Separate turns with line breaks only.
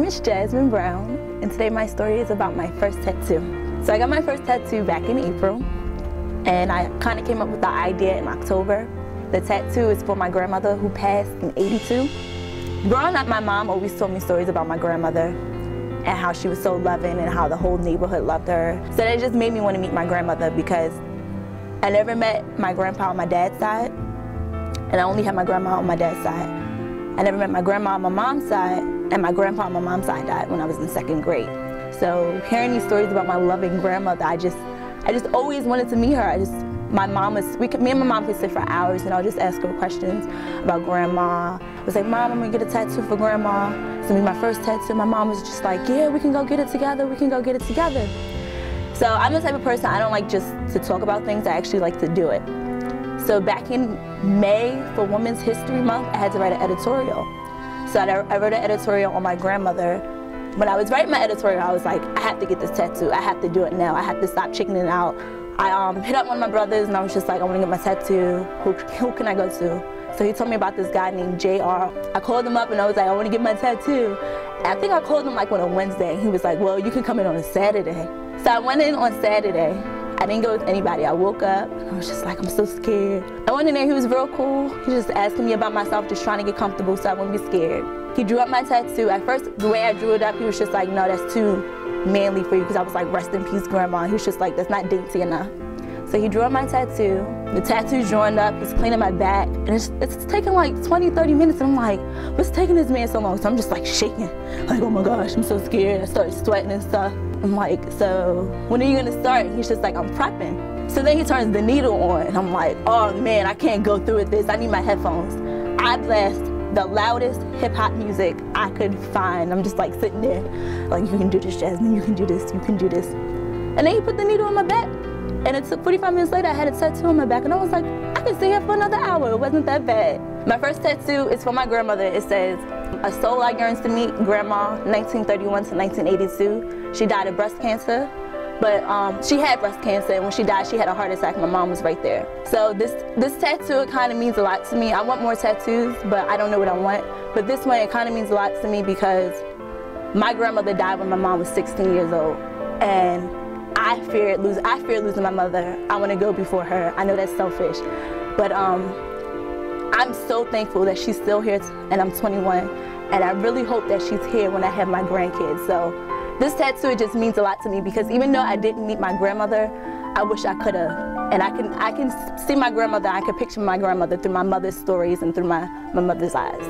is Jasmine Brown, and today my story is about my first tattoo. So I got my first tattoo back in April, and I kind of came up with the idea in October. The tattoo is for my grandmother who passed in '82. Growing up, my mom always told me stories about my grandmother and how she was so loving and how the whole neighborhood loved her. So that just made me want to meet my grandmother, because I never met my grandpa on my dad's side, and I only had my grandma on my dad's side. I never met my grandma on my mom's side, and my grandpa on my mom's side died when I was in 2nd grade. So hearing these stories about my loving grandmother, I just always wanted to meet her. Me and my mom could sit for hours, and I'll just ask her questions about grandma. I was like, Mom, I'm gonna get a tattoo for grandma. It's gonna be my first tattoo. My mom was just like, yeah, we can go get it together. We can go get it together. So I'm the type of person, I don't like just to talk about things, I actually like to do it. So back in May for Women's History Month, I had to write an editorial. So I wrote an editorial on my grandmother. When I was writing my editorial, I was like, I have to get this tattoo. I have to do it now. I have to stop chickening out. I hit up one of my brothers, and I was just like, I want to get my tattoo. Who can I go to? So he told me about this guy named JR. I called him up, and I was like, I want to get my tattoo. And I think I called him like on a Wednesday, and he was like, well, you can come in on a Saturday. So I went in on Saturday. I didn't go with anybody. I woke up, and I was just like, I'm so scared. I went in there, he was real cool. He was just asking me about myself, just trying to get comfortable so I wouldn't be scared. He drew up my tattoo. At first, the way I drew it up, he was just like, no, that's too manly for you, because I was like, rest in peace, Grandma. He was just like, that's not dainty enough. So he drew up my tattoo. The tattoo's drawn up, he's cleaning my back, and it's taking like 20, 30 minutes, and I'm like, what's taking this man so long? So I'm just like shaking, like, oh my gosh, I'm so scared. I started sweating and stuff. I'm like, so when are you gonna start? He's just like, I'm prepping. So then he turns the needle on, and I'm like, oh man, I can't go through with this. I need my headphones. I blast the loudest hip-hop music I could find. I'm just like sitting there, like, you can do this, Jasmine, you can do this, you can do this. And then he put the needle on my back, and it took 45 minutes later, I had a tattoo on my back, and I was like, I could stay here for another hour. It wasn't that bad. My first tattoo is for my grandmother. It says, a soul I yearns to meet, Grandma, 1931 to 1982. She died of breast cancer, but she had breast cancer, and when she died, she had a heart attack. My mom was right there. So this tattoo, it kind of means a lot to me. I want more tattoos, but I don't know what I want. But this one, it kind of means a lot to me because my grandmother died when my mom was 16 years old, and I fear losing my mother. I want to go before her. I know that's selfish, but I'm so thankful that she's still here, and I'm 21, and I really hope that she's here when I have my grandkids. So this tattoo, it just means a lot to me, because even though I didn't meet my grandmother, I wish I could have. And I can see my grandmother, I can picture my grandmother through my mother's stories and through my mother's eyes.